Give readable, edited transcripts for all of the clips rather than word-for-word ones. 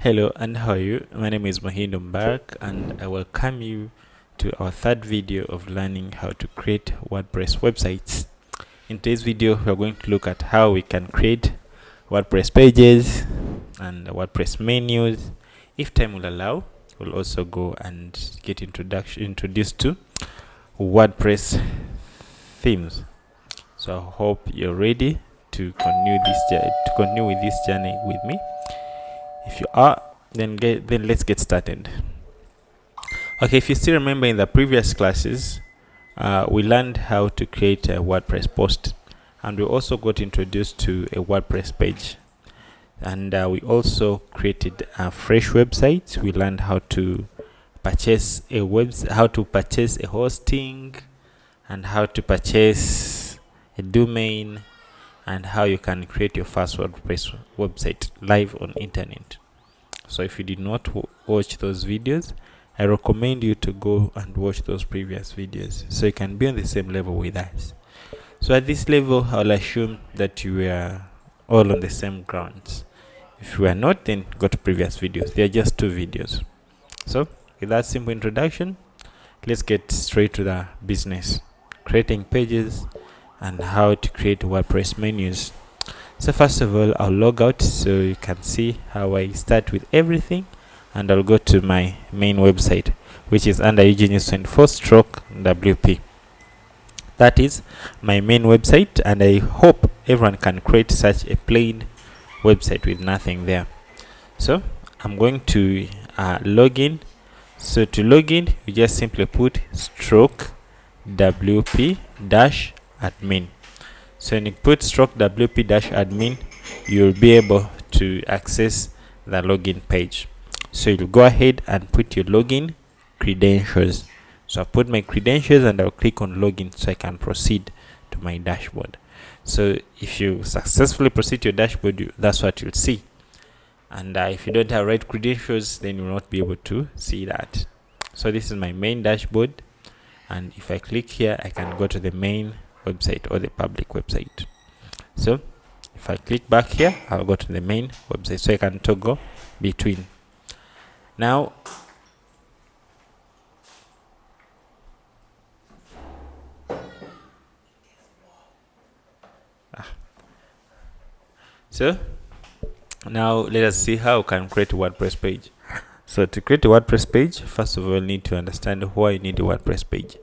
Hello and how are you? My name is Mahindo Mbarak and I welcome you to our third video of learning how to create WordPress websites. In today's video, we are going to look at how we can create WordPress pages and WordPress menus. If time will allow, we'll also go and get introduced to WordPress themes. So I hope you're ready to continue with this journey with me. If you are, then let's get started. Okay, if you still remember in the previous classes, we learned how to create a WordPress post, and we also got introduced to a WordPress page, and we also created a fresh website. We learned how to purchase a hosting, and how to purchase a domain, and how you can create your first WordPress website live on internet. So if you did not watch those videos, I recommend you to go and watch those previous videos so you can be on the same level with us. So at this level, I'll assume that you are all on the same grounds. If you are not, then go to previous videos. They are just 2 videos. So with that simple introduction, let's get straight to the business, creating pages and how to create WordPress menus. So first of all, I'll log out so you can see how I start with everything, and I'll go to my main website, which is under Eugenius24/WP. That is my main website, and I hope everyone can create such a plain website with nothing there. So I'm going to log in. So to log in, you just simply put /WP-admin. So when you put /WP-admin, you'll be able to access the login page. So you'll go ahead and put your login credentials. So I put my credentials and I'll click on login so I can proceed to my dashboard. So if you successfully proceed to your dashboard, that's what you'll see. And if you don't have right credentials, then you'll not be able to see that. So this is my main dashboard, and if I click here, I can go to the main website or the public website. So if I click back here, I'll go to the main website so I can toggle between. Now let us see how we can create a WordPress page. So to create a WordPress page, first of all, you need to understand why you need a WordPress page.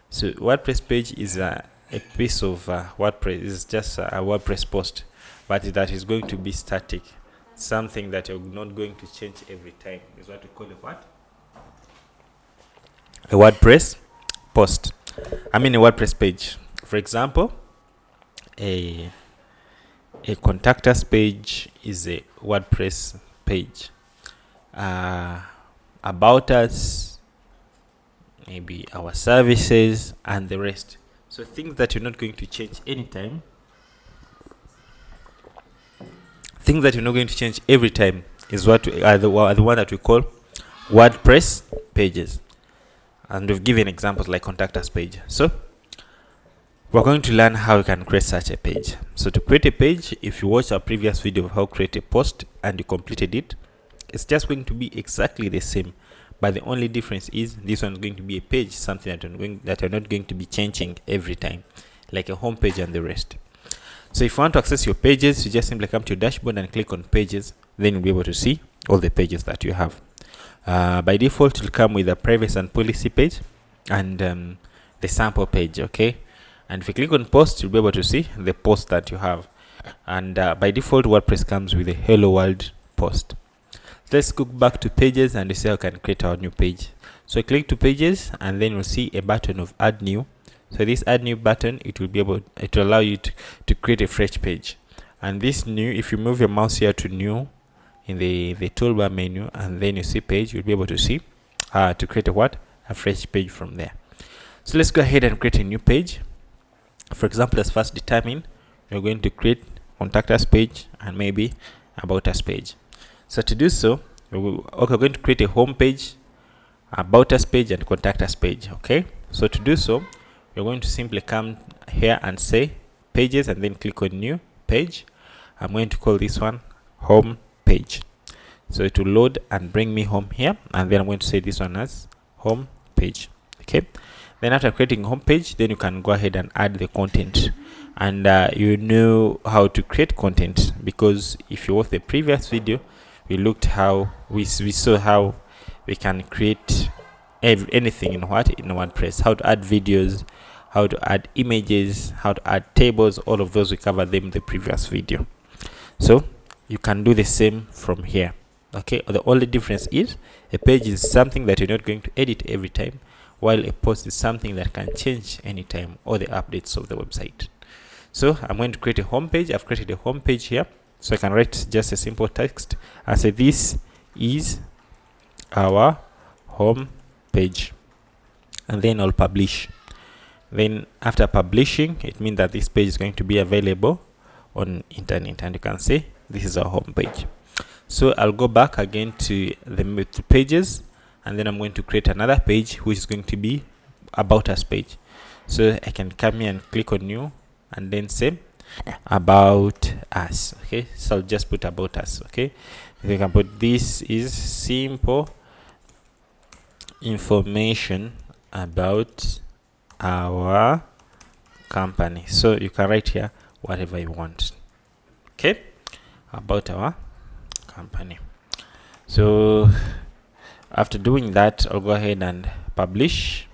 So WordPress page is a piece of WordPress. Is just a WordPress post, but that is going to be static, something that you're not going to change every time. Is what we call a WordPress post. A WordPress page. For example, a contact us page is a WordPress page. About us, maybe our services, and the rest. So things that you're not going to change anytime, things that you're not going to change every time, is what the one that we call WordPress pages. And we've given examples like contact us page. So we're going to learn how you can create such a page. So to create a page, if you watch our previous video of how to create a post and you completed it, it's just going to be exactly the same. But the only difference is this one is going to be a page, something that you're not going to be changing every time, like a home page and the rest. So if you want to access your pages, you just simply come to your dashboard and click on pages. Then you'll be able to see all the pages that you have. By default, it'll come with a privacy and policy page and the sample page, okay? And if you click on post, you'll be able to see the post that you have. And by default, WordPress comes with a hello world post. Let's go back to pages and see how we can create our new page. So click to pages, and then you'll see a button of add new. So this add new button, it will allow you to create a fresh page. And this new, if you move your mouse here to new in the toolbar menu, and then you see page, you'll be able to see to create a fresh page from there. So let's go ahead and create a new page. For example, let's first determine we're going to create contact us page and maybe about us page. So to do so, we're going to create a home page, about us page, and contact us page. Okay, so to do so, we're going to simply come here and say pages, and then click on new page. I'm going to call this one home page. So it will load and bring me home here, and then I'm going to say this one as home page. Okay, then after creating home page, then you can go ahead and add the content. And you know how to create content, because if you watch the previous video, we looked how we saw how we can create anything in WordPress, how to add videos, how to add images, how to add tables. All of those we covered them in the previous video. So you can do the same from here. Okay, the only difference is a page is something that you're not going to edit every time, while a post is something that can change anytime, or the updates of the website. So I'm going to create a home page. I've created a home page here, so I can write just a simple text and say this is our home page, and then I'll publish. Then after publishing, it means that this page is going to be available on internet, and you can say this is our home page. So I'll go back again to the pages, and then I'm going to create another page which is going to be about us page. So I can come here and click on new, and then say about us. Okay, so I'll just put about us. Okay, you can put this is simple information about our company. So you can write here whatever you want. Okay, about our company. So after doing that, I'll go ahead and publish.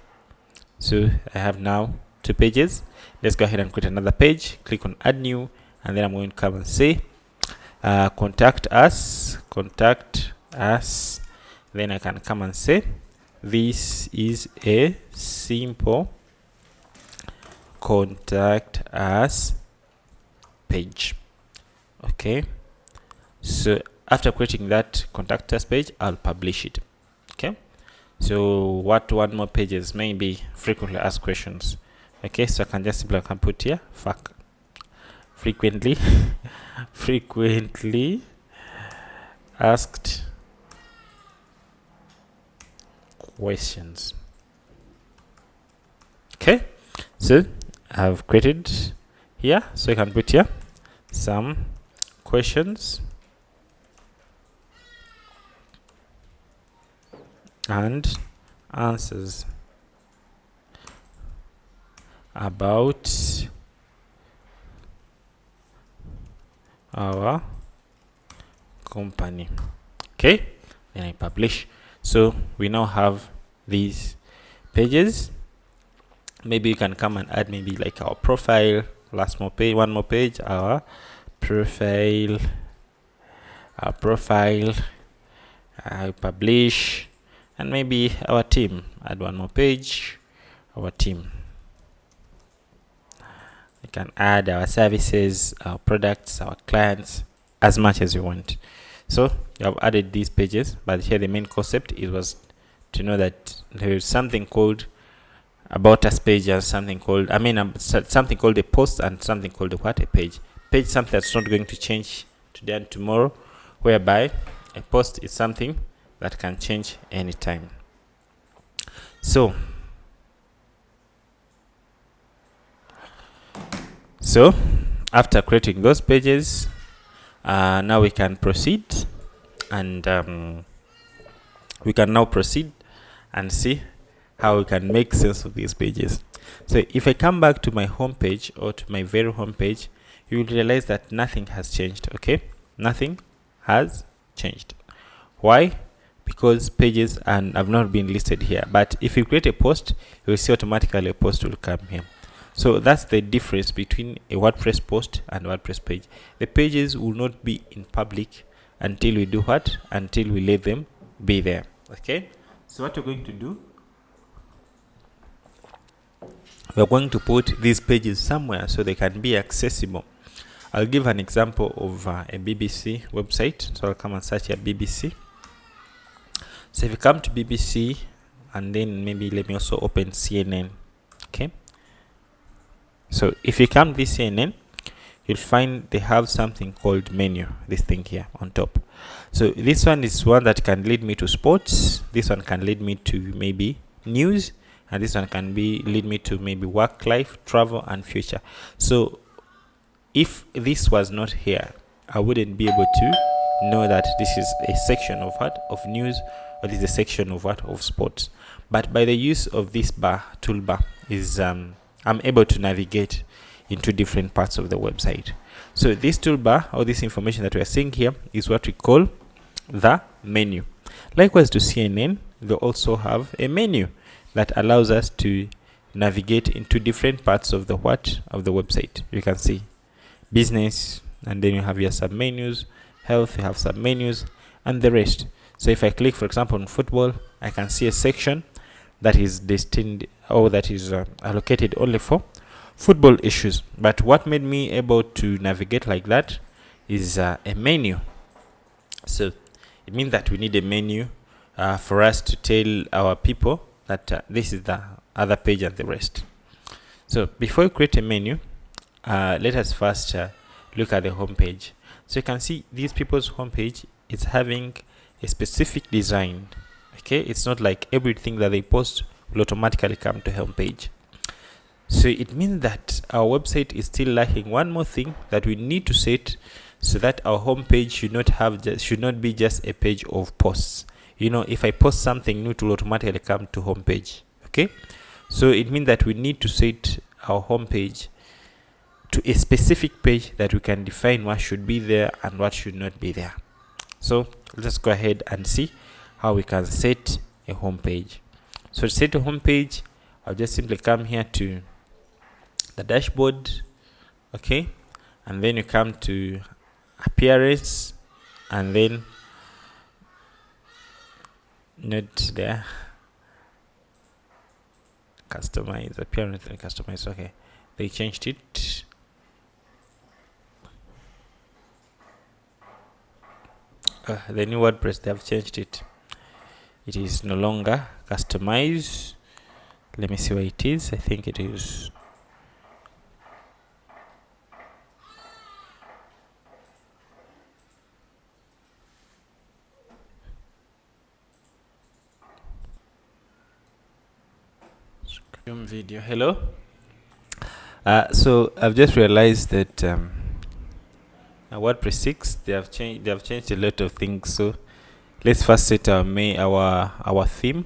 So I have now 2 pages. Let's go ahead and create another page. Click on add new, and then I'm going to come and say contact us. Then I can come and say this is a simple contact us page. Okay, so after creating that contact us page, I'll publish it. Okay, so what one more pages? Maybe frequently asked questions. Okay, so I can just simply put here frequently asked questions. Okay, so I've created here, so I can put here some questions and answers about our company. Okay, then I publish. So we now have these pages. Maybe you can come and add maybe like our profile, one more page, our profile, publish, and maybe our team. Add one more page, our team. You can add our services, our products, our clients, as much as you want. So you have added these pages, but here the main concept was to know that there is something called about us page, and something called something called a post, and something called a page. Page something that's not going to change today and tomorrow, whereby a post is something that can change anytime. So after creating those pages, now we can proceed, and we can now proceed and see how we can make sense of these pages. So if I come back to my home page, or to my very home page, you will realize that nothing has changed. Okay, nothing has changed. Why? Because pages have not been listed here. But if you create a post, you will see automatically a post will come here. So that's the difference between a WordPress post and a WordPress page. The pages will not be in public until we do what? Until we let them be there. Okay, so what we're going to do, we're going to put these pages somewhere so they can be accessible. I'll give an example of a BBC website. So I'll come and search here BBC. So if you come to BBC, and then maybe let me also open CNN. Okay, so if you come to this CNN, you'll find they have something called menu, this thing here on top. So this one is one that can lead me to sports, this one can lead me to maybe news, and this one can lead me to maybe work, life, travel, and future. So if this was not here, I wouldn't be able to know that this is a section of what, of news, or this is a section of what, of sports. But by the use of this toolbar is I'm able to navigate into different parts of the website. So this toolbar, or this information that we are seeing here, is what we call the menu. Likewise to CNN, they also have a menu that allows us to navigate into different parts of the website. You can see business, and then you have your submenus, health, you have submenus, and the rest. So if I click, for example, on football, I can see a section that is destined, or that is allocated only for football issues. But what made me able to navigate like that is a menu. So it means that we need a menu for us to tell our people that this is the other page and the rest. So before you create a menu, let us first look at the home page. So you can see these people's home page is having a specific design. Okay, it's not like everything that they post will automatically come to home page. So it means that our website is still lacking one more thing that we need to set, so that our home page should not be just a page of posts. You know, if I post something new, it will automatically come to home page. Okay, so it means that we need to set our home page to a specific page that we can define what should be there and what should not be there. So let's go ahead and see how we can set a home page. So to set a home page, I'll just simply come here to the dashboard. Okay, and then you come to appearance, and then not there, customize appearance and customize. Okay, they changed it. The new WordPress, they have changed it. It is no longer customize. Let me see where it is. I think it is video. Hello. So I've just realized that WordPress 6, they have changed a lot of things. So let's first set our theme.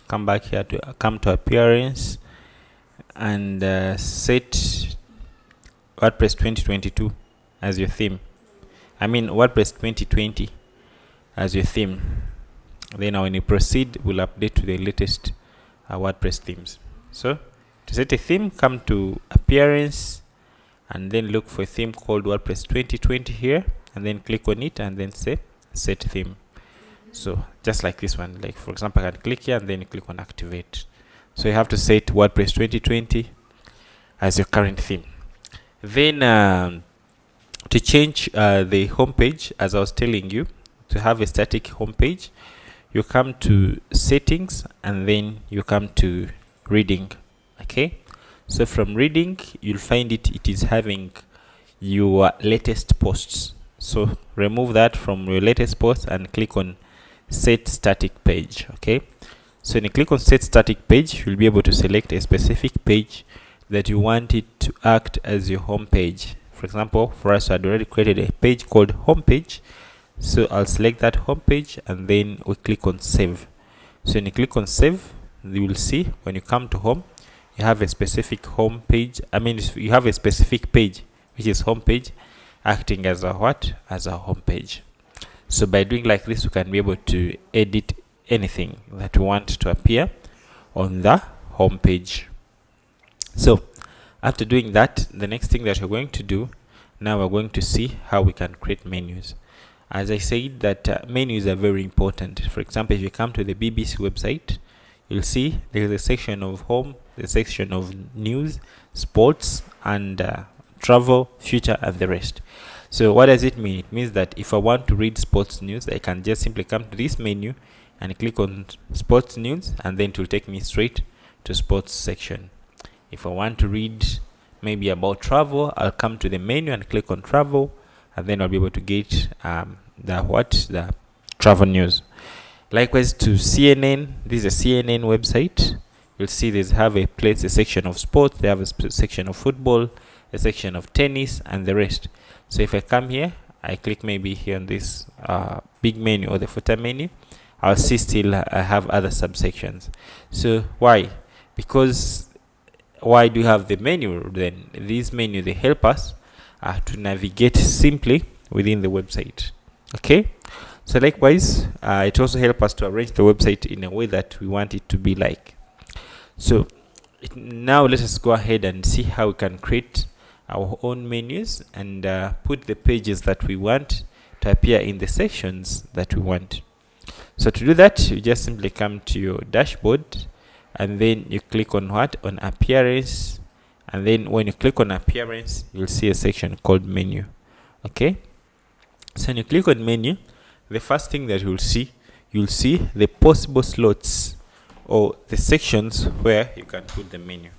Come back here to come to appearance, and set WordPress 2022 as your theme. I mean WordPress 2020 as your theme. Then when you proceed, we'll update to the latest WordPress themes. So to set a theme, come to appearance, and then look for a theme called WordPress 2020 here, and then click on it, and then say set theme. So just like this one, like for example, I can click here and then you click on activate. So you have to set WordPress 2020 as your current theme. Then to change the home page, as I was telling you, to have a static home page, you come to settings, and then you come to reading. Okay, so from reading, you'll find it is having your latest posts. So remove that from your latest post and click on set static page. Okay, so when you click on set static page, you'll be able to select a specific page that you want it to act as your home page. For example, for us, I had already created a page called home page, so I'll select that home page, and then we click on save. So when you click on save, you will see when you come to home, you have a specific home page. I mean, you have a specific page which is home page acting as a home page. So by doing like this, we can be able to edit anything that we want to appear on the home page. So after doing that, the next thing that we're going to do now, we're going to see how we can create menus. As I said, that menus are very important. For example, if you come to the BBC website, you'll see there's a section of home, the section of news, sports, and travel, future, and the rest. So what does it mean? It means that if I want to read sports news, I can just simply come to this menu and click on sports news, and then it will take me straight to sports section. If I want to read maybe about travel, I'll come to the menu and click on travel, and then I'll be able to get the travel news. Likewise to CNN, this is a CNN website. You'll see they have a section of sports, they have a section of football, a section of tennis, and the rest. So if I come here, I click maybe here on this big menu or the footer menu, I'll see still I have other subsections. So why? Because why do you have the menu then? These menu, they help us to navigate simply within the website. Okay, so likewise it also helps us to arrange the website in a way that we want it to be like. So now let us go ahead and see how we can create our own menus and put the pages that we want to appear in the sections that we want. So to do that, you just simply come to your dashboard and then you click on what? On appearance. And then when you click on appearance, you'll see a section called menu. Okay, so when you click on menu, the first thing that you'll see the possible slots or the sections where you can put the menu.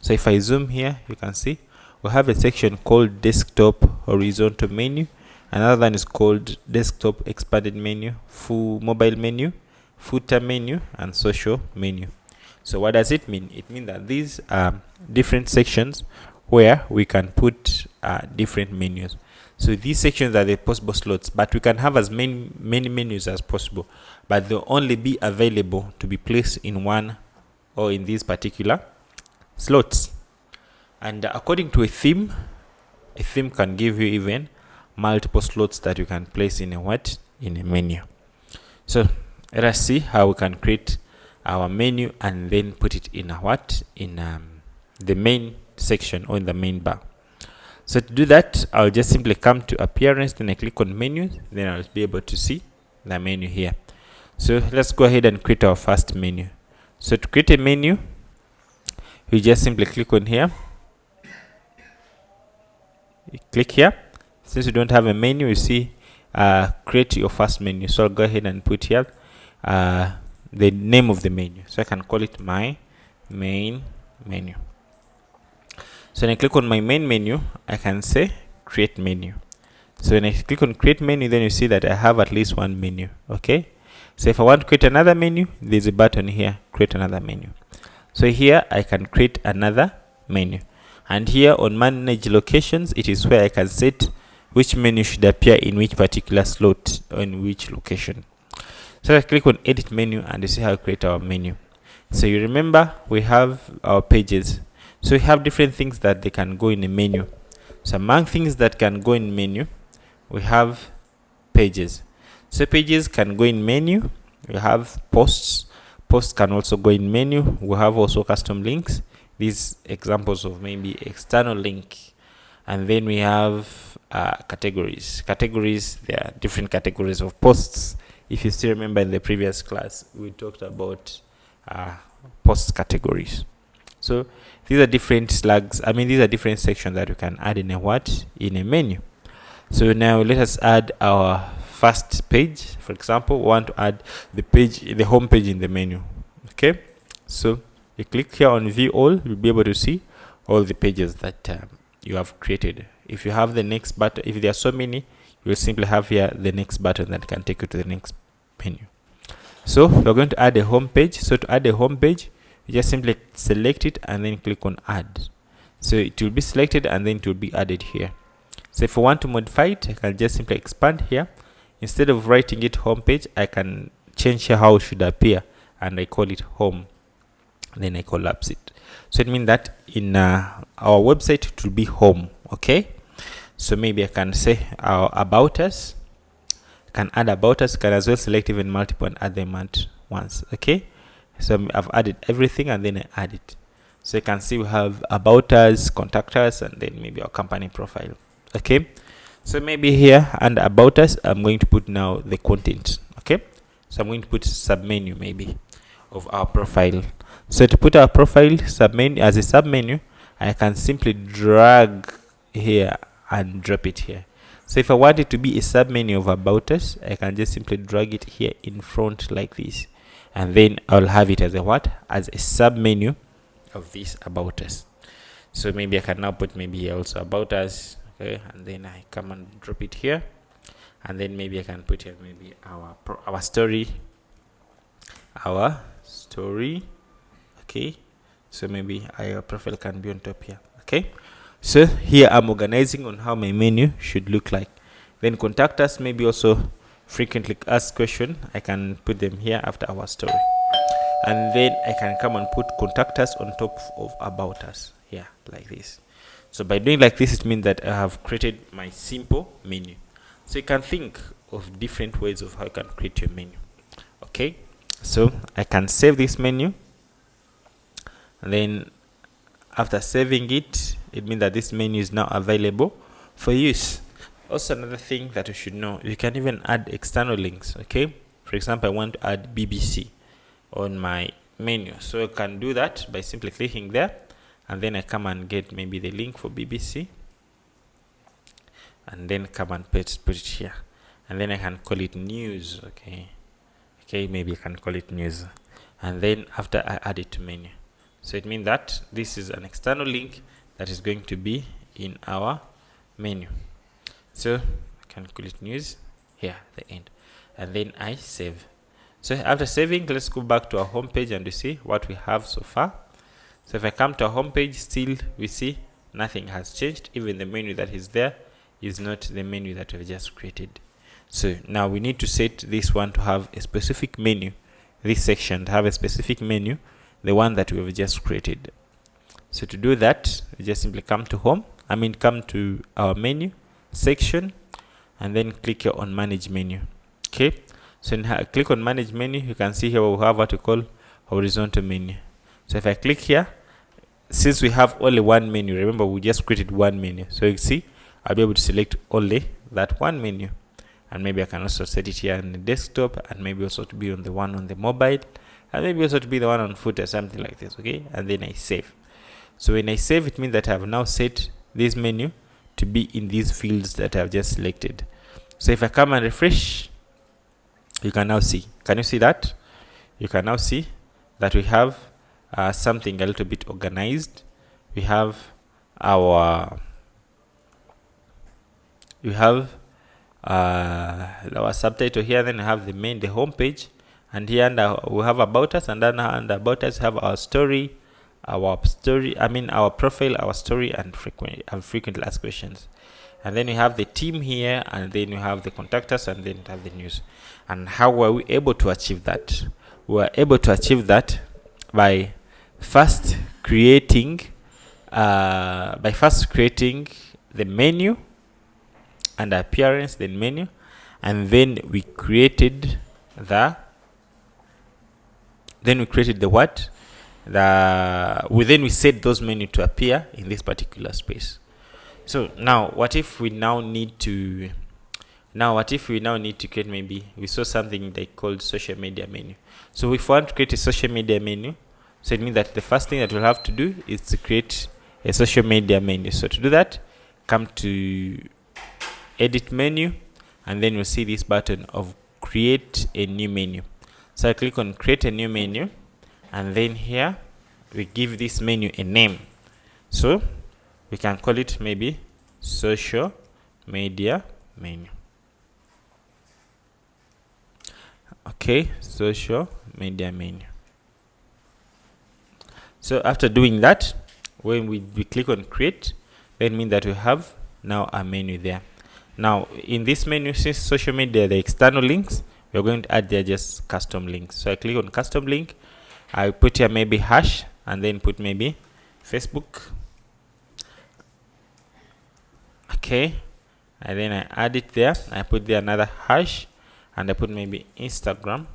So if I zoom here, you can see we have a section called desktop horizontal menu. Another one is called desktop expanded menu, full mobile menu, footer menu, and social menu. So what does it mean? It means that these are different sections where we can put different menus. So these sections are the possible slots, but we can have as many menus as possible, but they'll only be available to be placed in one or in these particular slots. And according to a theme can give you even multiple slots that you can place in a menu. So let us see how we can create our menu and then put it in the main section or in the main bar. So to do that, I'll just simply come to appearance, then I click on menus, then I'll be able to see the menu here. So let's go ahead and create our first menu. So to create a menu, we just simply click on here. You click here. Since you don't have a menu, you see create your first menu. So I'll go ahead and put here the name of the menu. So I can call it my main menu. So when I click on my main menu, I can say create menu. So when I click on create menu, then you see that I have at least one menu. Okay, so if I want to create another menu, there's a button here, create another menu. So here I can create another menu, and here on manage locations, it is where I can set which menu should appear in which particular slot or in which location. So I click on edit menu and you see how to create our menu. So you remember we have our pages. So we have different things that they can go in a menu. So among things that can go in menu, we have pages. So pages can go in menu. We have posts. Posts can also go in menu. We have also custom links. These examples of maybe external link. And then we have categories. Categories, there are different categories of posts. If you still remember in the previous class, we talked about post categories. So these are different slugs. These are different sections that you can add in a menu. So now let us add our first page. For example, we want to add the home page in the menu. Okay, so you click here on view all, you'll be able to see all the pages that you have created. If you have the next button, if there are so many, you'll simply have here the next button that can take you to the next menu. So we're going to add a home page. So to add a home page, you just simply select it and then click on add. So it will be selected and then it will be added here. So if I want to modify it, I can just simply expand here. Instead of writing it home page, I can change here how it should appear, and I call it home. Then I collapse it. So it means that in our website it will be home. Okay, so maybe I can say about us. I can add about us. Can as well select even multiple and add them at once. Okay, so I've added everything and then I add it. So you can see we have about us, contact us, and then maybe our company profile. Okay, so maybe here under about us, I'm going to put now the content. Okay, so I'm going to put submenu maybe of our profile. So to put our profile submenu as a submenu, I can simply drag here and drop it here. So if I want it to be a submenu of about us, I can just simply drag it here in front like this, and then I'll have it as a submenu of this about us. So maybe I can now put maybe here also about us. Okay, and then I come and drop it here, and then maybe I can put here maybe our story. Okay, so maybe our profile can be on top here. Okay, so here I'm organizing on how my menu should look like. Then contact us, maybe also frequently asked question, I can put them here after our story. And then I can come and put contact us on top of about us here, like this. So by doing like this, it means that I have created my simple menu. So you can think of different ways of how you can create your menu. Okay, so I can save this menu, and then after saving it, it means that this menu is now available for use. Also, another thing that you should know, you can even add external links. Okay, for example, I want to add BBC on my menu, so I can do that by simply clicking there, and then I come and get maybe the link for BBC, and then come and put it here, and then I can call it news. Okay, maybe I can call it news, and then after I add it to menu. So it means that this is an external link that is going to be in our menu. So I can call it news here at the end, and then I save. So after saving, let's go back to our home page and we see what we have so far. So if I come to our home page, still we see nothing has changed. Even the menu that is there is not the menu that we've just created. So now we need to set this one to have a specific menu, this section to have a specific menu, the one that we've just created. So to do that, we just simply come to come to our menu section, and then click here on manage menu. Okay, so click on manage menu, you can see here we have what we call horizontal menu. So if I click here, since we have only one menu, remember we just created one menu, so you see I'll be able to select only that one menu, and maybe I can also set it here on the desktop, and maybe also to be on the one on the mobile, and maybe also to be the one on footer, something like this. Okay, and then I save. So when I save, it means that I have now set this menu to be in these fields that I've just selected. So if I come and refresh, you can now see. Can you see that? You can now see that we have something a little bit organized. We have our subtitle here. Then we have the home page, and here we have about us, and then under about us have our story, our profile, our story, and frequently asked questions. And then we have the team here, and then we have the contact us, and then we have the news. And how were we able to achieve that? We were able to achieve that by first creating the menu and appearance, then menu, and then we created the what? We set those menu to appear in this particular space. So now what if we now need to create, maybe we saw something they called social media menu. So if we want to create a social media menu, so it means that the first thing that we'll have to do is to create a social media menu. So to do that, come to edit menu, and then you'll see this button of create a new menu. So I click on create a new menu, and then here we give this menu a name. So we can call it maybe social media menu. Okay, social media menu. So after doing that, when we click on create, that means that we have now a menu there. Now in this menu, since social media the external links, we're going to add there just custom links. So I click on custom link, I put here maybe hash, and then put maybe Facebook. Okay, and then I add it there. I put there another hash, and I put maybe Instagram,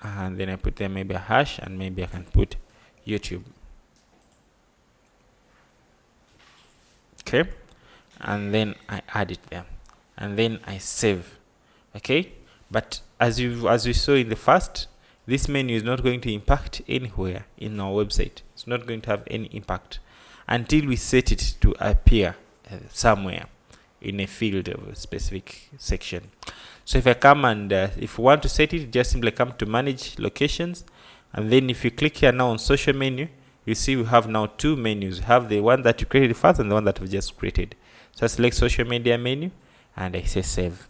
and then I put there maybe a hash, and maybe I can put YouTube. Okay, and then I add it there, and then I save. Okay, but as we saw in the first, this menu is not going to impact anywhere in our website. It's not going to have any impact until we set it to appear somewhere in a field of a specific section. So if I come and if we want to set it, just simply come to manage locations, and then if you click here now on social menu, you see we have now two menus. We have the one that you created first and the one that we just created. So I select social media menu, and I say save.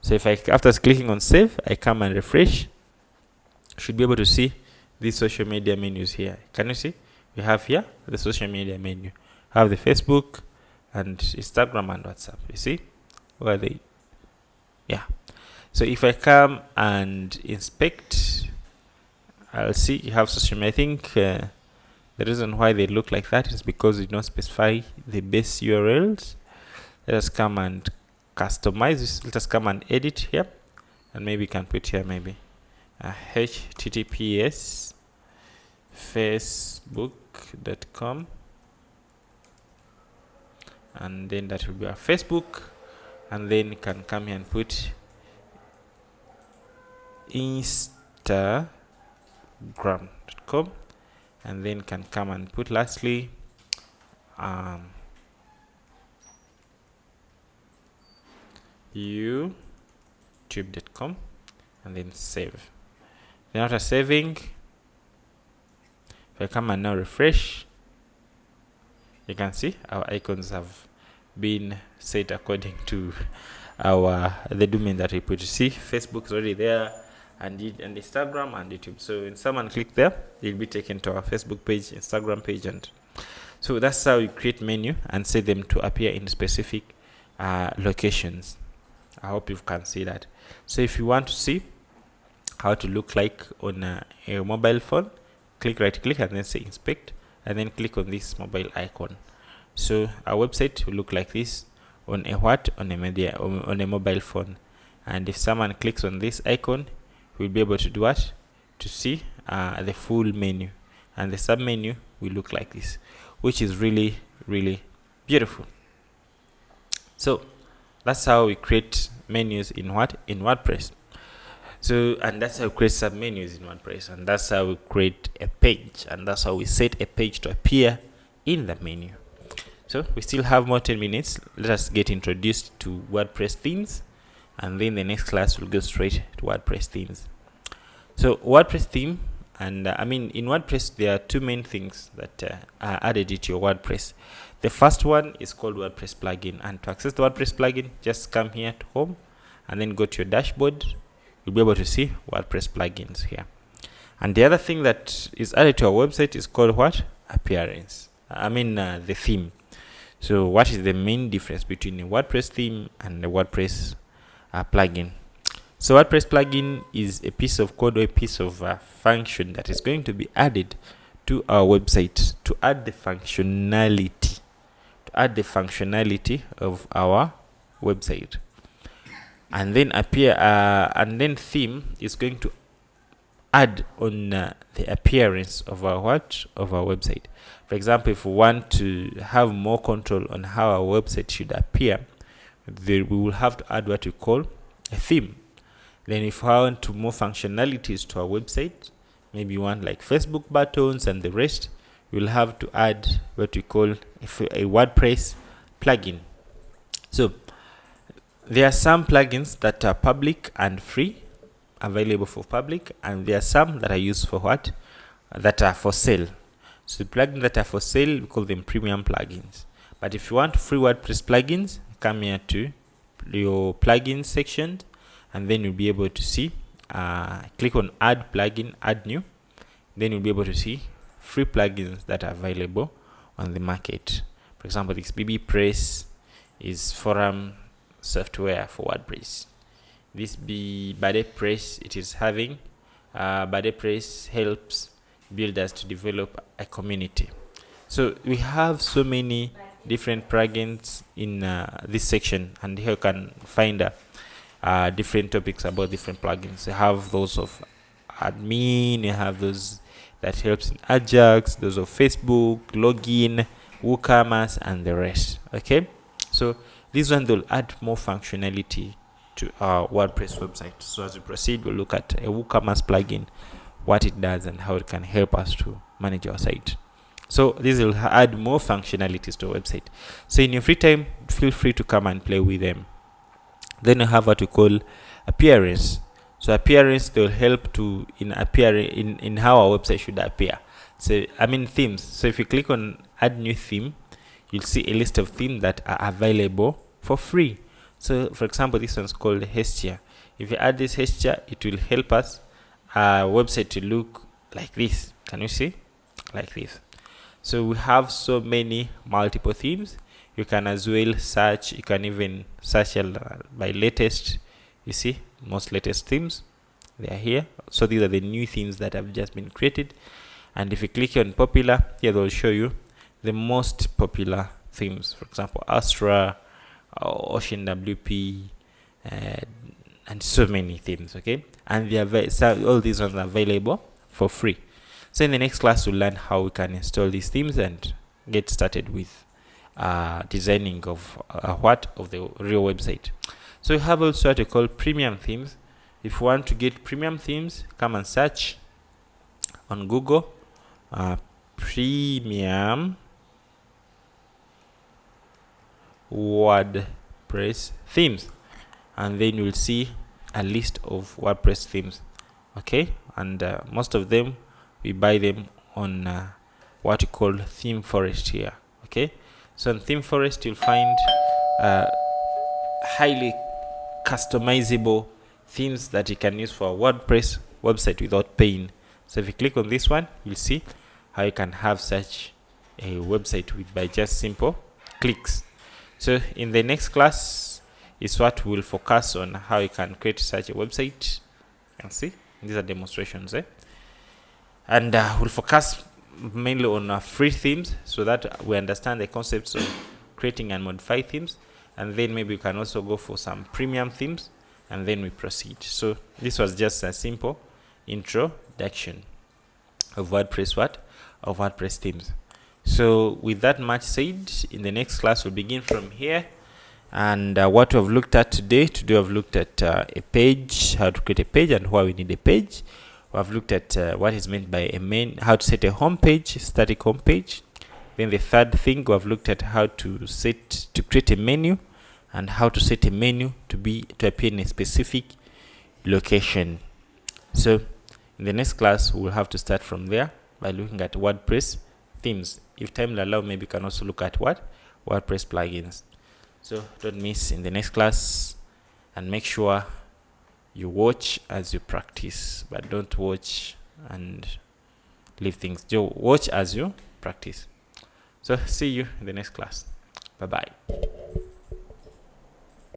So if after clicking on save, I come and refresh, should be able to see these social media menus here. Can you see? We have here the social media menu. We have the Facebook, and Instagram and WhatsApp. You see where they, yeah. So if I come and inspect, I'll see you have social media. I think the reason why they look like that is because you don't specify the base URLs. Let us come and customize this. Let us come and edit here, and maybe you can put here maybe https facebook.com, and then that will be our Facebook, and then you can come here and put instagram.com, and then can come and put lastly youtube.com, and then save. Then after saving, if I come and now refresh, you can see our icons have been set according to the domain that we put. You see Facebook is already there, and Instagram and YouTube. So when someone click there, they'll be taken to our Facebook page, Instagram page, and so that's how you create menu and set them to appear in specific locations. I hope you can see that. So if you want to see how to look like on a mobile phone, right click and then say inspect, and then click on this mobile icon. So our website will look like this on a on a mobile phone. And if someone clicks on this icon, we'll be able to do what? To see the full menu, and the sub menu will look like this, which is really, really beautiful. So that's how we create menus in WordPress. So, and that's how we create sub menus in WordPress, and that's how we create a page, and that's how we set a page to appear in the menu. So we still have more 10 minutes. Let us get introduced to WordPress themes, and then the next class will go straight to WordPress themes. So WordPress theme, and in WordPress there are two main things that are added into your WordPress. The first one is called Wordpress Plugin, and to access the Wordpress plugin, just come here to home and then go to your dashboard. You'll be able to see Wordpress plugins here. And the other thing that is added to our website is called what? Appearance. The theme. So what is the main difference between the WordPress theme and the WordPress plugin? So WordPress plugin is a piece of code or a piece of function that is going to be added to our website to add the functionality, of our website. And then theme is going to add on the appearance of our website. For example, if we want to have more control on how our website should appear, we will have to add what we call a theme. Then if we want more functionalities to our website, maybe you want like Facebook buttons and the rest, we'll have to add what we call a WordPress plugin. So there are some plugins that are public and free, available for public, and there are some that are used for what? That are for sale. So the plugins that are for sale, we call them premium plugins. But if you want free WordPress plugins, come here to your plugins section, and then you'll be able to see, click on add plugin, add new. Then you'll be able to see free plugins that are available on the market. For example, this BB Press is forum software for WordPress. This Wordpress, it is having Wordpress helps builders to develop a community. So we have so many different plugins in this section, and here you can find different topics about different plugins. You have those of admin, you have those that helps in Ajax, those of Facebook, login, WooCommerce, and the rest. Okay, so this one will add more functionality to our WordPress website. So as we proceed, we'll look at a WooCommerce plugin, what it does and how it can help us to manage our site. So this will add more functionalities to our website. So in your free time, feel free to come and play with them. Then you have what we call appearance. So appearance, they will help to in how our website should appear. So themes. So if you click on add new theme, you'll see a list of themes that are available for free. So for example, this one's called Hestia. If you add this Hestia, it will help us our website to look like this. Can you see? Like this. So we have so many multiple themes. You can as well search. You can even search by latest. You see, most latest themes, they are here. So these are the new themes that have just been created. And if you click on popular, here they'll show you the most popular themes. For example, Astra, Ocean WP, and so many themes. Okay, and they are so all these ones are available for free. So in the next class, we'll learn how we can install these themes and get started with designing of the real website. So we have also what we call premium themes. If you want to get premium themes, come and search on Google premium WordPress themes, and then you'll see a list of WordPress themes. Okay, and most of them we buy them on what we call theme forest here. Okay, so in theme forest you'll find highly customizable themes that you can use for a WordPress website without paying. So if you click on this one, you'll see how you can have such a website by just simple clicks. So in the next class is what we'll focus on, how you can create such a website. You can see these are demonstrations, and we'll focus mainly on free themes so that we understand the concepts of creating and modify themes, and then maybe we can also go for some premium themes, and then we proceed. So this was just a simple introduction of WordPress themes. So with that much said, in the next class we'll begin from here. And what we've looked at today I've looked at a page, how to create a page and why we need a page. We've looked at what is meant by how to set a home page, static home page. Then the third thing, we've looked at how to create a menu and how to set a menu to appear in a specific location. So in the next class we'll have to start from there by looking at WordPress themes. If time will allow, maybe you can also look at WordPress plugins. So don't miss in the next class, and make sure you watch as you practice, but don't watch and leave things. Just watch as you practice. So see you in the next class. Bye bye.